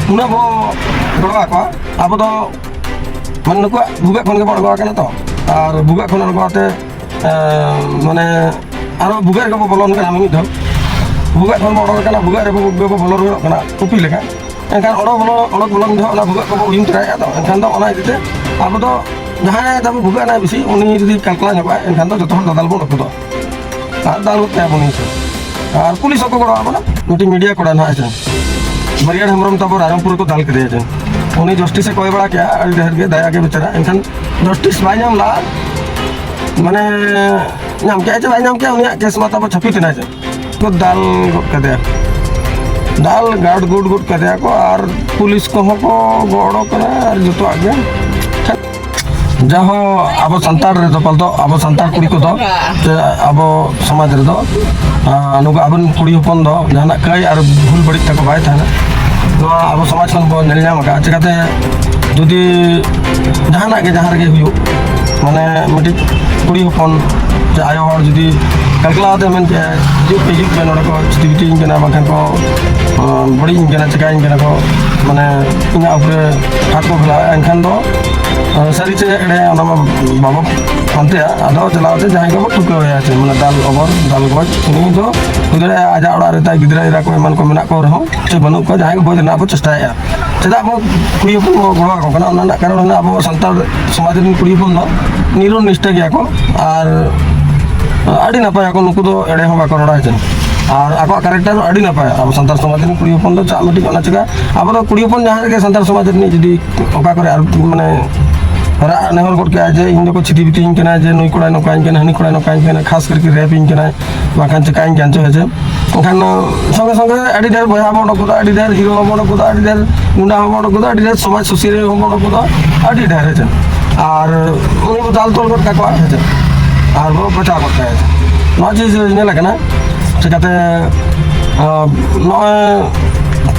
उन्हें बो गड़वा को अब तो मन नुक भूगे खन के बड़गवा कना तो और भूगे खन अड़गवाते माने आरो भूगे के बोलन कना मिद धम भूगे खन बड़ग कना भूगे रे भूगे को बोलन हो कना टुपी लेखा एनखान अड़ग बोलन धो भूगे को उम तराया तो एनखान तो ओना इते अब तो जहां तब भूगे ना बेसी उनी जदी कलकला नबा एनखान तो जतो दादाल बो रखो और दाल को क्या बनी और पुलिस को गड़वा बना मिटी मीडिया कोड़ा ना है बरियाड़ हेम्ब्रम तब रायरंगपुर को दाल कर उन्हीं जस्टिस कोई बड़ा क्या ढेर के दया के बेचारा एनखान जस्टिस बाय नाम ला माने नाम क्या है नाम क्या उन्हीं केस में तब छपी तना तो दाल गुट कर दिया दाल गाड़ गुट गुट कर दिया को और पुलिस को गड़ो कर और जो तो आगे जहाँ अब संतार रे तो पल तो अब संतार कुड़ी को तो अब समाज रे तो नुक अब कुड़ी हपन दो जहाँ कई और भूल बड़ी तक बाय था तो अब समाज खन बो नेल नाम का चिकाते जुदी जहाँ के जहाँ रे हुयो माने मिटी कुड़ी हपन जे आयो हर जुदी कलकलाते मन के जो पेजिक में नोड़ को चिटिविटी इनके बाखन को बड़ी इनके चिका इनके को माने इना ऊपर हाथ को खिला एनखान दो सारी चे एड़े बाबा पानते आदो चलाते जहाँ को ठुके हुए मैं दाल ओवर दाल गज उन्हीं दो गुजरे आजा ओड़ा रहता है गिद्रा इरा को एमान को मेना को रहो से बनू को जहाँ को बोझ ना बो चेष्टाया चेदा बो कुड़ी हपन को गड़वा को कना ओना कारण अब सानताल समाज रे कुड़ी हपन दो निरो निष्ठा गया को और आड़ी नपाय को नुकु दो एड़े हो बाको रड़ा है और आको कैरेक्टर आड़ी नपाय अब सानताल समाज रे कुड़ी हपन दो चा मिटी ओना चिका अब तो कुड़ी हपन जहाँ के सानताल समाज रे जदी ओका करे माने नेहर गड के जे इन को चिटी बिटी इनके जे नई कोड़ा नकाइन के हनी कोड़ा नकाइन के खास करके रैप इनके बाखान चिकाइन जानचो है एखान संगे संगे आड़ी ढेर बया हम उडक आड़ी ढेर हिरो हम उडक आड़ी ढेर गुंडा हम उडक आड़ी ढेर समाज सुशील हम उडक आड़ी ढेर है और उनी दाल तोल गड का है और वो बचा करता है ना चीज ने लगना चिकाते न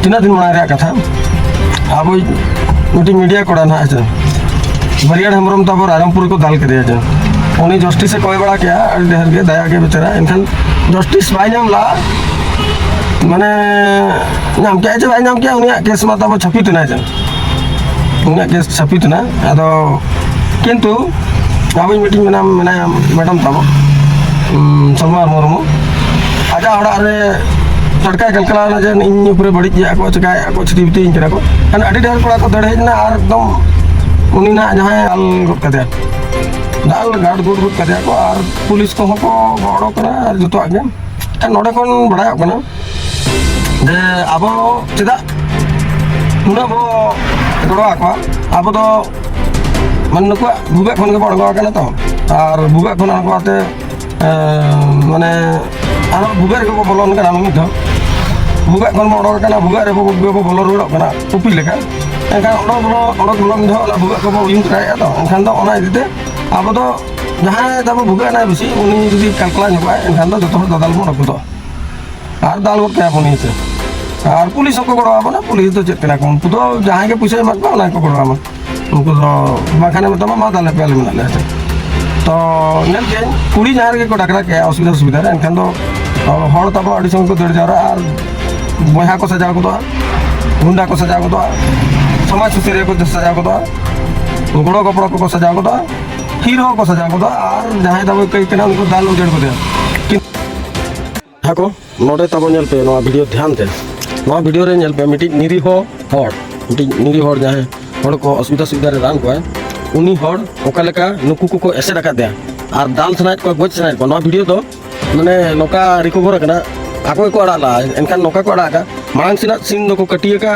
तीन दिन मना रे कथा अब मिटी मीडिया कोड़ा ना है बरियाड़ हेम्ब्रम तब रायरंगपुर को दाल कर उन्हीं जस्टिस कोई बड़ा क्या ढेर के दया के बेचारा एनखान जस्टिस बाय नाम ला माने नाम क्या है नाम क्या उन्हीं केस में तब छपी तना उन्हीं केस छपी तना अदो किंतु अब मीटिंग में नाम मैडम तब सलमा मुर्मू आजा ओड़ा रे टटका कलकला जे इन पूरे बड़ी को चिका को छिटी बिटी इनके को एन अड़ी ढेर कोड़ा को दड़ हेजना और एकदम उन्हीं ना जहाँ दाल गुट कर दिया दाल गाड़ गुट गुट कर दिया को और पुलिस को गड़ो कर और जो तो आगे नोड़े खन बड़ा कना जे अब चेदा उन्हें बो गड़वा को अब तो मन नुक भूगे खन के बड़गवा कना तो और भूगे खन अड़गवाते माने आरो भूगे को बोलन कना मिद धम भूगे खन बड़ग कना भूगे रे भूगे को बोलन रोड कना टुपी लेखा एनखान अड़ग बोलन धो भूगे को उम तराया तो एनखान तो ओना इते अब तो जहाँ तब भूगे ना बेसी उनी जदी कलकला नबा एनखान तो जतो दादाल बो रखो तो और दाल को क्या बनी से और पुलिस को गड़वा बना पुलिस तो चेक कना को उनको तो जहाँ के पैसा मत ना को गड़वा में उनको तो बाखाने में तो मा दाल पेल में ना तो नेल के कुड़ी जहाँ के को डकरा के असुविधा सुविधा एनखान तो हड़ तब अड़ी संग को दड़ जारा और बहा को सजा को तो गुंडा को सजा को तो समाज सुशील को सजा को तो गड़ो कपड़ा को सजा को तो हीरो को सजा को तो और जहाँ तब कई के उनको दाल उजड़ को दे हाको नोडे तब नेल पे नो वीडियो ध्यान दे नो वीडियो रे नेल पे मिटी निरीहो हड़ मिटी निरीहो जहाँ हड़ को असुविधा सुविधा रे रान को उनी हड़ ओका लेका नुकु को एसे रखा दे और दाल सनाइत को गोज सनाइत को नो वीडियो तो माने नोका रिकवर कना आको को अड़ाला एनखान नोका को अड़ा मांग से सीन दो को कटिए का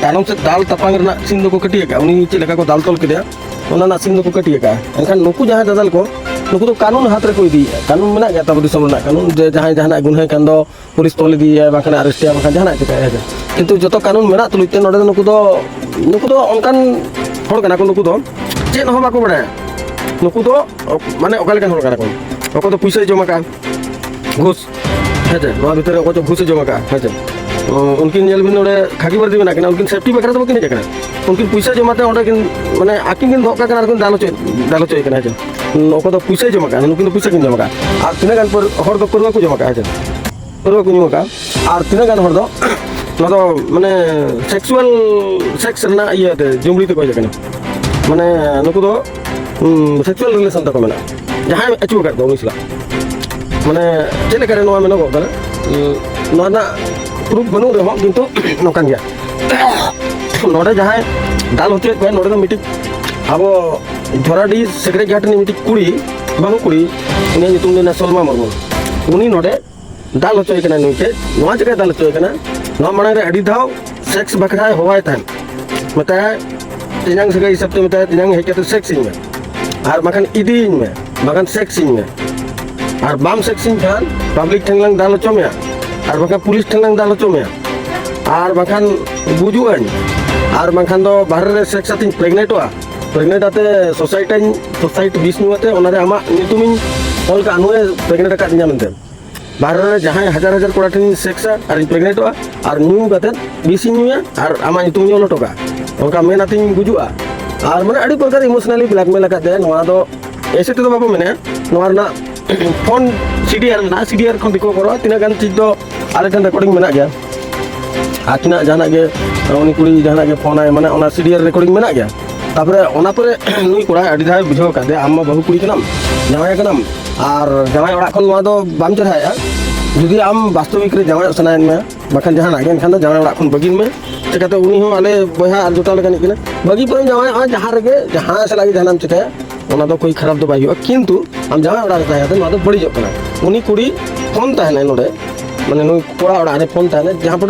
तानम से दाल तपांग रे सीन दो को कटिए का उनी चे लेका को दाल तोल के दिया ओना सीन दो को कटिए का एनखान नुकु जहाँ दादाल को नुकु तो कानून हाथ रे को इदी कानून मेना गया तब दिसम ना कानून जे जहाँ जहाँ गुनहे कान दो पुलिस तोल दी है बाखन अरेस्ट या बाखन जहाँ चिका है किंतु जतो कानून मेना तुलते नोडे नुकु तो अनकान हड़ कना को नुकु तो चे न बाको बड़ा नुकु तो माने ओका लेका हड़ कना को ओको तो पैसा जमा का घुस है भीतर को घुस जमा का है उनकी नेल भी नोड़े खाकी वर्दी में ना उनकी सेफ्टी बकरा तो किन जकना उनकी पैसा जमाते ओडे किन माने आकिन किन धोका कना दालो चोय कना है ओको तो पैसा जमा का उनकी तो पैसा किन जमा का और तीन गान पर हर दो करवा को जमा का है करवा को जमा का और तीन गान हर दो ᱱᱚᱣᱟ ᱫᱚ ᱢᱟᱱᱮ ᱥᱮᱠᱥᱩয়াᱞ ᱥᱮᱠᱥ ᱨᱮᱱᱟᱜ ᱤᱭᱟᱹᱛᱮ ᱡᱩᱢᱲᱤ ᱛᱮᱠᱚ ᱦᱮᱡ ᱟᱠᱟᱱᱟ ᱢᱟᱱᱮ ᱱᱩᱠᱩ ᱫᱚ ᱥᱮᱠᱥᱩয়াल রিলেশন ᱛᱟᱠᱚ ᱢᱮᱱᱟᱜᱼᱟ ᱡᱟᱦᱟᱸᱭ ᱟᱹᱪᱩ ᱟᱠᱟᱫ ᱫᱚ ᱩᱱᱤ ᱥᱟᱞᱟᱜ ᱢᱟᱱᱮ ᱪᱮᱫ ᱞᱮᱠᱟᱨᱮ ᱱᱚᱣᱟ ᱢᱮᱱᱚᱜᱚᱜ ᱠᱟᱱᱟ ᱱᱚᱣᱟ ᱨᱮᱱᱟᱜ ᱯᱨᱩᱯ ᱵᱟᱹᱱᱩᱜ ᱨᱮᱦᱚᱸ ᱠᱤᱱᱛᱩ ᱱᱚᱝᱠᱟᱱ ᱜᱮᱭᱟ ᱱᱚᱰᱮ ᱡᱟᱦᱟᱸᱭ ᱫᱟᱞ ᱦᱚᱪᱚᱭᱮᱫ ᱠᱚᱣᱟ ᱱᱚᱰᱮ ᱫᱚ ᱢᱤᱫᱴᱤᱡ ᱟᱵᱚ ᱡᱷᱚᱨᱟᱰᱤ ᱥᱮᱠᱨᱮᱴ ᱜᱷᱟᱴ ᱨᱤᱱᱤᱡ ᱢᱤᱫᱴᱤᱡ ᱠᱩᱲᱤ ᱵᱟᱹᱦᱩ ᱠᱩᱲᱤ ᱩᱱᱤᱭᱟᱜ ᱧᱩᱛᱩᱢ ᱫᱚ ᱥᱚᱞᱢᱟ ᱢᱩᱨᱢᱩ ᱩᱱᱤ ᱱᱚᱰᱮ ᱫᱟᱞ ᱦᱚᱪᱚᱭ ᱠᱟᱱᱟ ᱱᱩᱭ ᱴᱷᱮᱡ ᱱᱚᱣᱟ ᱪᱤᱠᱟᱹᱭ ᱫᱟᱞ ᱦᱚᱪᱚᱭ ᱠᱟᱱᱟ ᱱᱚᱣᱟ ᱢᱟᱲᱟᱝ ᱨᱮ ᱟᱹᱰᱤ ᱫᱷᱟᱣ ᱥᱮक्स ᱵᱟᱠᱷᱨᱟᱭ ᱦᱚᱦᱚᱣᱟᱭ ᱛᱟᱦᱮᱱ ᱢᱮᱛᱟᱭ ᱛᱮᱧᱟᱝ ᱥᱟᱹᱜᱟᱹᱭ ᱦᱤᱥᱟᱹᱵ ᱛᱮ ᱢᱮᱛᱟᱭ ᱛᱮᱧᱟᱝ ᱦᱮᱡ ᱠᱟᱛᱮ ᱥᱮक्ᱥ ᱤᱧ ᱢᱮ ᱟᱨ ᱵᱟᱠᱷᱟᱱ ᱤᱫᱤᱭᱤᱧ ᱢᱮ ᱵᱟᱠᱷᱟन ᱥᱮक्ᱥ ᱤᱧ ᱢᱮ ᱟᱨ ᱵᱟᱢ ᱥᱮक्ᱥ ᱤᱧ ᱠᱷᱟᱱ ᱯᱟᱵᱽᱞᱤᱠ ᱴᱷᱮᱱ ᱞᱟᱝ ᱫᱟᱞ ᱦᱚᱪᱚ ᱢᱮᱭᱟ ᱟᱨ ᱵᱟᱠᱷᱟन पुलिस ᱴᱷᱮᱱ ᱞᱟᱝ ᱫᱟᱞ ᱦᱚᱪᱚ ᱢᱮᱭᱟ ᱟᱨ ᱵᱟᱠᱷᱟन ᱜᱩᱡᱩᱜ ᱟᱹᱧ ᱟᱨ ᱵᱟᱠᱷᱟन ᱫᱚ ᱵᱟᱦᱨᱮ ᱨᱮ ᱥᱮक्ᱥ ᱟᱛᱤᱧ ᱯᱨᱮᱜᱱᱮᱴᱚᱜᱼᱟ ᱯᱨᱮᱜᱱᱮᱴ ᱟᱛᱮ ᱥᱳᱥᱟᱭᱴ ᱵᱤᱥ ᱧᱩ ᱟᱛᱮ ᱚᱱᱟᱨᱮ ᱟᱢᱟᱜ ᱧᱩᱛᱩᱢᱤᱧ ᱚᱞ ᱠᱟᱜᱼᱟ ᱱᱩᱭ ᱯᱨᱮᱜᱱᱮᱴ ᱟᱠᱟᱫᱤᱧᱟ ᱢᱮᱱᱛᱮ ᱵᱟᱦᱨᱮ ᱨᱮ ᱡᱟᱦᱟᱸᱭ ᱦᱟᱡᱟᱨ ᱦᱟᱡᱟर ᱠᱚᱲᱟ ᱴᱷᱮᱱᱤᱧ ᱥᱮक्ᱥᱟ ᱟᱨᱤᱧ ᱯᱨᱮᱜᱱᱮᱴᱚᱜᱼᱟ ᱟᱨ ᱧᱩ ᱠᱟᱛᱮ ᱵᱤᱥᱤᱧ ᱧᱩᱭᱟ ᱟᱨ ᱟᱢᱟᱜ ᱧᱩᱛᱩᱢᱤᱧ ᱚᱞ ᱦᱚᱴᱚ ᱠᱟᱜᱼᱟ ᱚᱱᱠᱟ ᱢᱮᱱ ᱟᱛᱤᱧ ᱜᱩᱡᱩᱜᱼᱟ ᱟᱨ ᱢᱟᱱᱮ ᱟᱹᱰᱤ ᱯᱨᱚᱠᱟᱨ ᱤᱢᱳᱥᱚᱱᱟলি ᱵᱞᱮᱠᱢᱮᱞ ᱟᱠᱟᱫ ᱱᱚᱣᱟ ᱫᱚ ऐसे तेदो बाबू मेने नोआ रना फोन सीडीआर खन दिको करो तिना गान चीज दो आले ठन रिकॉर्डिंग मेना गया आकिना जाना गे उनी कुड़ी जाना गे फोन आए माने ओना सीडीआर रिकॉर्डिंग मेना गया तापरे ओना परे नुई कोड़ा अडी धाय बुझाव कादे आम बहु कुड़ी कनाम जावाय कनाम आर जावाय ओड़ा खन नोआ दो बाम चढ़ाया जुदी आम वास्तविक रे जावाय सनायन में बाखान जहां आगे खान दो जावाय ओड़ा खन बगिन में चिकाते उनी हो आले बहा आर जोटा लेका निकले बगी पर जावाय जहां रगे जहां से लागे जहां चिकाया ओना दो कोई खराब दो बाई हो किंतु हम जावाय ओड़ा रहता है नोआ दो बड़ी जो कना उनी कुड़ी फोन ताहने नोडे माने नुई कोड़ा ओड़ा रे फोन ताहने जहां पर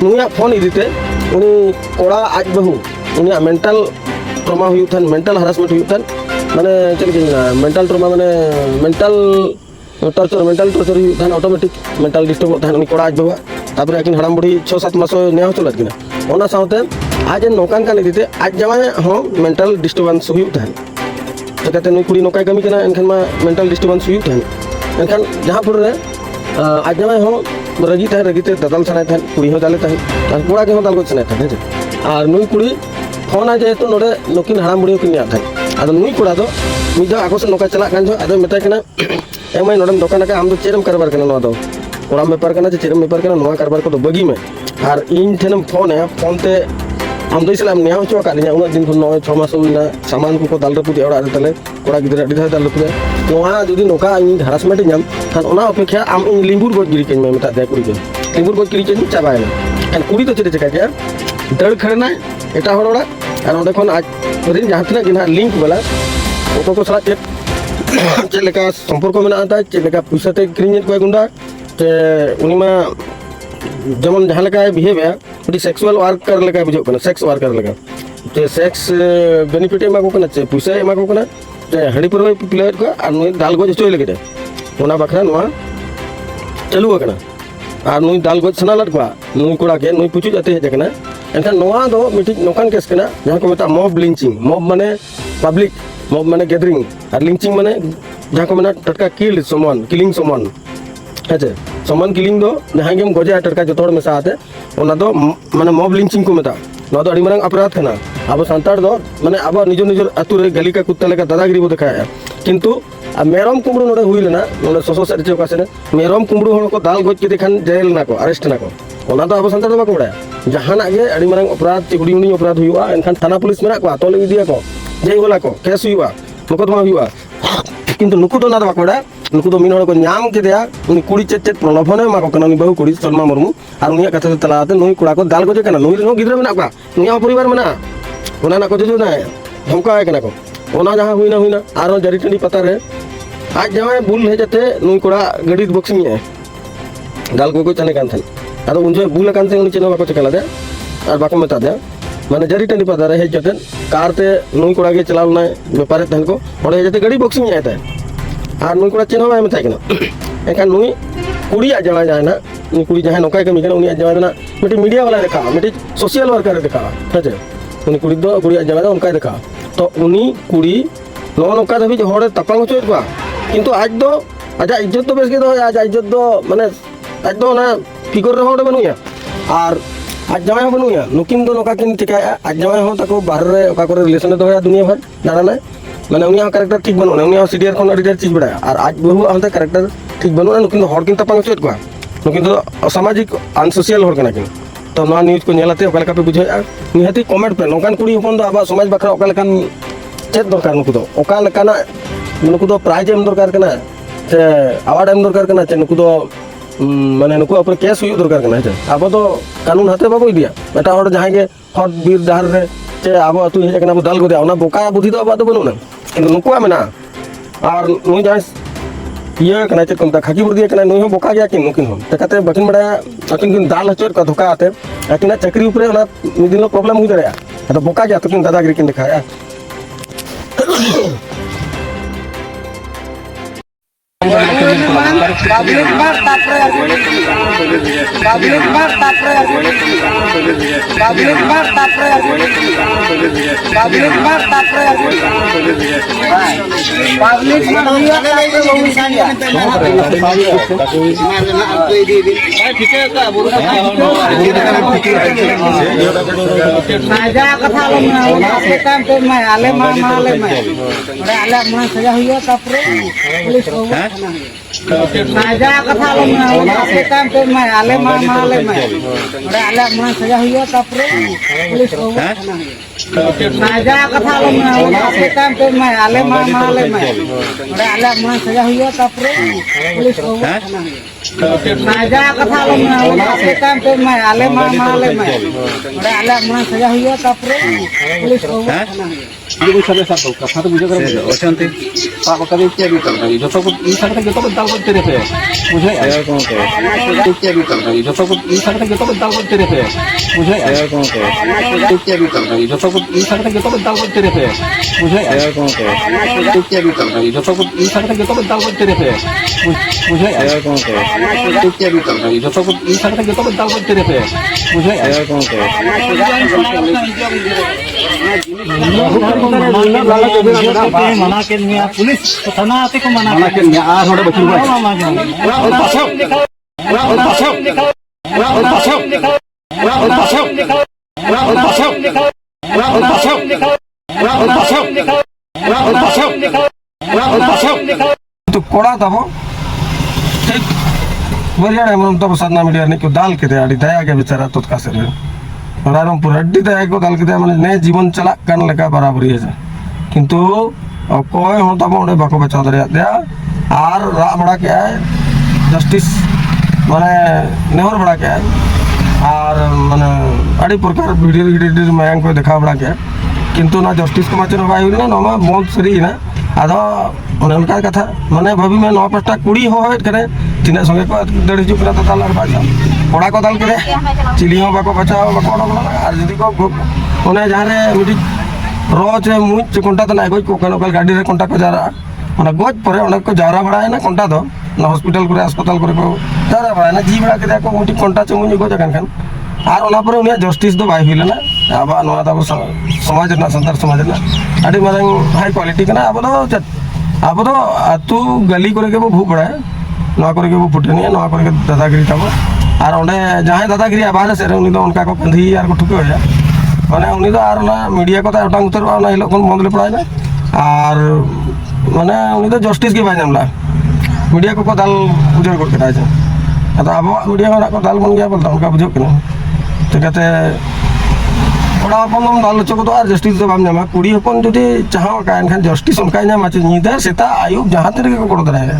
नुया फोन इदिते उनी कोड़ा आज बहु उनी मेंटल ट्रॉमा हुई थन मेंटल हरासमेंट हुई थन माने चल के मेंटल ट्रॉमा माने मेंटल टॉर्चर हुई थन ऑटोमेटिक मेंटल डिस्टर्ब थन उनी कोड़ा आज बहु तापर आकिन हड़ाम बुढ़ी 6-7 मास नेहा चलत किना ओना साउते आज नोकान कान इदिते आज जावाय हो मेंटल डिस्टर्बेंस हुई थन चिकाते नुई कुड़ी नोकाय कमी कना एनखान मा मेंटल डिस्टर्बेंस हुई थन एनखान जहां पर रे आज जावाय हो रगीते दादाल सनाय थन कुड़ी हो दाले थन और कोड़ा के हो दाल को सनाय थन और नुई कुड़ी फोन आज तो नोडे नोकिन हड़ाम बुढ़ी किन थन आदो नुई कोड़ा दो मिदा आकोस नोका चला कान जो आदो मेता कना एमay नोडम दोकान का आम दो चेरम करबार कना नोआ दो कोड़ा बेपार कना चेरम बेपार कना नोआ करबार को दो बगी में और इन ठेनम फोन है फोन ते आम दो इसलाम नेहा चो का लिया उना दिन को 9-6 मास हुईना सामान को दाल रपुदे ओड़ा रे तले कोड़ा गिदरा अडी दाल रपुदे नोआ जुदी नोका इन हरासमेंट नाम खान ओना अपेक्षा आम इन लिंबुर गज गिरी केन में मेता दे कुड़ी के लिंबुर गज गिरी केन चाबायना खान कुड़ी तो चेते चका के दड़ खड़ना एटा हड़ोड़ा और ओंडे खन आज रिन जहां तना गिना लिंक वाला ओको को सला चेक लेका संपर्क में आता चेक लेका पैसा ते क्रिंजेट को गुंडा ते उनीमा जेमन जहां लेका बिहेव है बड़ी सेक्सुअल वर्कर लेका बुझो कना सेक्स वर्कर लेका ते सेक्स बेनिफिट एमा को कना चे पैसा एमा को कना ते हड़ी पर प्लेट को और नुई दाल गज चोय लेके ओना बखरा नोआ चालू कना और नुई दाल गज सना लट को नुई कोड़ा के नुई पुचु जाते है जकना एनखान नोआ दो मिटिक नोकान केस कना जहां को मेता मॉब लिंचिंग मॉब माने पब्लिक मॉब माने गैदरिंग और लिंचिंग माने जहां को मेना टटका किलिंग समवन है समन किलिंग दो जहां गेम गजे टटका जतोड़ में साथे ओना दो माने मॉब लिंचिंग को मेता नोआ दो अडी मारंग अपराध कना अब संताड़ दो माने अब निजर अतु रे गलिका कुत्ता लेका दादागिरी बो दिखाया किंतु मेरम कुमड़ू नोडे हुई लेना नोडे सोसो सेट चौका से मेरम कुमड़ू हण को दाल गज के देखान जेल ना को अरेस्ट ना को ओना दो अब संताड़ दो बाको बड़ा जहाना गे अडी मारंग अपराध चिकुड़ी उनी अपराध हुआ एनखान थाना पुलिस मेना को तोले दिया को जय होला को केस हुआ मुकदमा हुआ किंतु नुकु तो ना बाको बड़ा नुकु तो मिन हण को नाम के दिया उनी कुड़ी चेत प्रलोभन मा को कना उनी बहु कुड़ी सलमा मुर्मू और उनी कथा तलाते नुई कुड़ा को दाल गजे कना नुई नो गिद्रा मेना को नुई परिवार मेना ओना ना को जो ना धमका कना को ओना जहां हुईना आरो जरी टंडी पता रे आज जावे बुल हे जते नुई कुड़ा गड़ी बॉक्सिंग है दाल को चने कान थन आदो उन जो बुल कान से उनी चेनो बाको चकला दे और बाको मेता दे माने जरी टंडी पता रे हे जते कार ते नुई कुड़ा के चलाव ना व्यापार थन को ओडे हे जते गड़ी बॉक्सिंग है ता और नुई कुड़ा चेनो बाय मेता कना एकान नुई कुड़ी आ जावा जाना नुई कुड़ी जहां नोकाय कमी कना उनी आ जावा ना मिटी मीडिया वाला देखा मिटी सोशल वर्कर देखा है उनी कुड़ी दो कुड़ी आ जावा उनका देखा तो उनी कुड़ी नो नोका दबी हड़े तपांग होचो को किंतु आज दो आजा इज्जत तो बेस के दो आज इज्जत दो माने आज दो ना फिगर रे होडे बनुया और आज जावाय हो बनुया नुकिन दो नोका किन टिकाया आज जावाय हो ताको बाहर रे ओका करे रिलेशन दो या दुनिया भर दाना माने उनिया कैरेक्टर ठीक बनु उनिया सीडीआर कोन अडिटर चीज बड़ा और आज बहु आंता कैरेक्टर ठीक बनु नुकिन हड़ किन तपांग होचो को नुकिन दो सामाजिक अनसोशियल हड़ कना किन तो ना न्यूज़ को नेलाते ओका लेका पे बुझाया निहाती कमेंट पे नोकान कुड़ी हपन दो आबा समाज बखरा ओका लेकान चेक दरकार नुकु दो ओका लेकाना नुकु दो प्राइज एम दरकार कना से अवार्ड एम दरकार कना चे नुकु दो माने नुकु ऊपर केस हुई दरकार कना चे अब तो कानून हाथे बाबू दिया बेटा और जहां के हर बीर डहर रे चे अब अतु हे कना दाल को दे ओना बोका बुद्धि दो अब तो बनु ना किंतु नुकु मेना और नु जहां ये कना चे कमता खाकी बुर्दी कना नु बोका गया किन नुकिन हम तकाते बकिन बड़ा अकिन किन दाल हचर का धोका आते अकिन चक्री ऊपर ओना मिदिन प्रॉब्लम हुई दरया तो बोका गया तो किन दादागिरी किन दिखाया पब्लिक बार तापरे पब्लिक बार तापरे पब्लिक बार तापरे पब्लिक बार तापरे पब्लिक नाजा कथा लोना से काम पे मैं आले मा आले मैं आले मन सजा हुआ तापरे पुलिस को नाजा कथा लोना से काम पे मैं आले मा आले मैं आले मन सजा हुआ तापरे पुलिस को नाजा कथा लोना से काम पे मैं आले मा आले मैं आले मन सजा हुआ तापरे पुलिस को नाजा कथा लोना से काम पे मैं आले मा आले मैं आले मन सजा हुआ तापरे पुलिस को ये सब सब कथा तो बुझे कर अछंती पाप कभी के भी कर रही जो तो इन सब के तो दाल करते रहते बुझे आया कौन के के भी कर रही जो तो इन सब के तो दाल करते रहते बुझे आया कौन के भी कर रही जो तो इन सब के तो दाल करते रहते बुझे आया कौन के भी कर रही जो तो इन सब के तो दाल करते रहते बुझे आया कौन के भी कर रही जो तो इन सब के तो दाल करते रहते बुझे आया कौन के मना के निया पुलिस थाना आते को मना के निया आ थोड़े बच्चों को तो कोड़ा तब ठीक बरिया हम तब साधना मीडिया ने क्यों दाल के दे आड़ी दया के बेचारा तो का से रामपुर अड्डी दया को दाल के दे माने ने जीवन चला कान लगा बराबरी है किंतु कोई हो तब ओडे बाको बचा दरिया दे आर रा बड़ा के जस्टिस माने नेहर बड़ा के आर माने अड़ी प्रकार वीडियो मयांग को देखा बड़ा के किंतु ना जस्टिस को माचन बाई ना नमा बहुत सरी ना आदो उनका कथा माने भभी में 9 कुड़ी हो करे तीना संगे को दड़ हिजु तो तालार बाजा कोड़ा को दाल करे चिली हो बाको बचाओ बाको आर जदी को ओने जहां रे मिटी रोज मुच कोंटा तो ना गोज को कनो गाड़ी रे कोंटा को जारा ओना गोज परे ओना को जारा बड़ा है ना कोंटा दो ना हॉस्पिटल करे अस्पताल करे को जारा बड़ा ना जी बड़ा के को मुटी कोंटा चमुनी गोज खान आर ओना पर उनिया जस्टिस दो बाय हिला ना अब नवा तब समाज ना संतार समाज ना अड़ी मारंग हाई क्वालिटी कना अब तो तू गली करे के वो भू बड़ा है नवा करे के वो फुटनी है नवा करे के दादागिरी तब आर ओंडे जहां दादागिरी बाहर से उनी तो उनका को कंधी आर को ठुके होया माने उनी तो आर ना मीडिया को उठांग उतर ना हिलो कोन बंद ले पड़ाय ना आर माने उनी तो जस्टिस के बाय नामला मीडिया को दाल उजर को केटा है तो अब मीडिया को दाल बन गया बोलता उनका बुझो के तो कहते कोड़ा अपन दाल चको तो आर जस्टिस तो बाम नामा कुड़ी अपन जदी चाहो का एनखान जस्टिस उनका नाम আছে निदा सेता आयुब जहां तरीके को कोड़ दरा है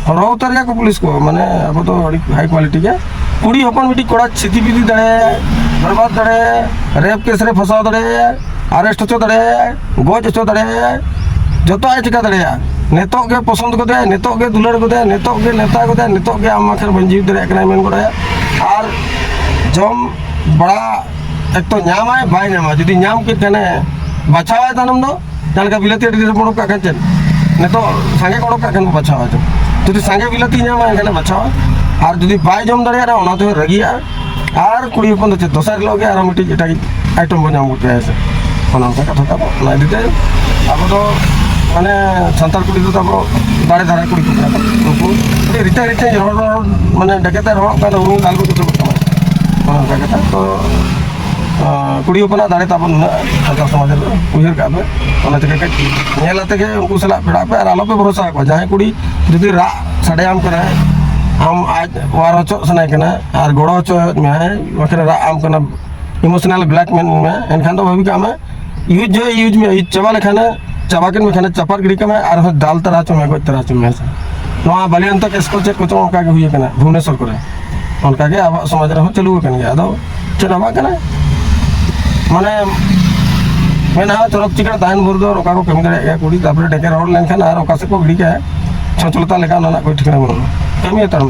और उतर को पुलिस को माने अब तो हाई क्वालिटी के कुड़ी अपन मिटी कोड़ा छिति बिदी दड़े बर्बाद दड़े रेप केस रे फसा दड़े अरेस्ट हो दड़े गोज हो दड़े जतो आय चिका दड़े नेतो के पसंद को दे नेतो के दुलर को दे नेतो के नेता को दे नेतो के आम आखिर बंजी दड़े एकना मेन को दे और जम बड़ा एक तो नाम है बाय नाम जदी नाम के कने बचावा तनम दो जालका बिलती रे बड़ो का कचन ने तो संगे कोड़ो का कन बचावा तो जदी संगे बिलती नाम है कने बचावा और जदी बाय जम दड़े रा ओना तो रगिया और कुड़ी अपन तो दोसर लोग यार मिटी जेटा आइटम बनाम को है से ओना का कथा का ना दिते अब तो माने संताल कुड़ी तो अब दाड़े दाड़े कुड़ी को रिटा रिटा माने डकेता रो का तो उन दाल को तो ओना का कथा तो कुड़ी अपना दाड़े ताबन संताल समाज उहर का ओना तक नेलाते के उनको सला पेड़ा पे आर आलो पे भरोसा को जहां कुड़ी जदी रा साड़े आम करे आम आज वार हचो सनाय कना और गड़ो हचो में बखरे आम कना इमोशनल ब्लैकमेल में एनखान तो भाभी का में यूज में यूज चाबा लेखाने चाबा के में चपार गिरी का में और दाल तरा चो में गज तरा चो में नवा बलियंत केस को चेक को उनका के हुई कना भुवनेश्वर करे उनका के अब समाज रे चलू कन गया अदो चलावा कना माने मेना चरक चिकन ताहन भर दो रोका को कमी दे कुड़ी तापर डेके रोड लेनखान और ओका से को गिरी के छचलता लेका ना कोई ठिकाना बनो कमी तर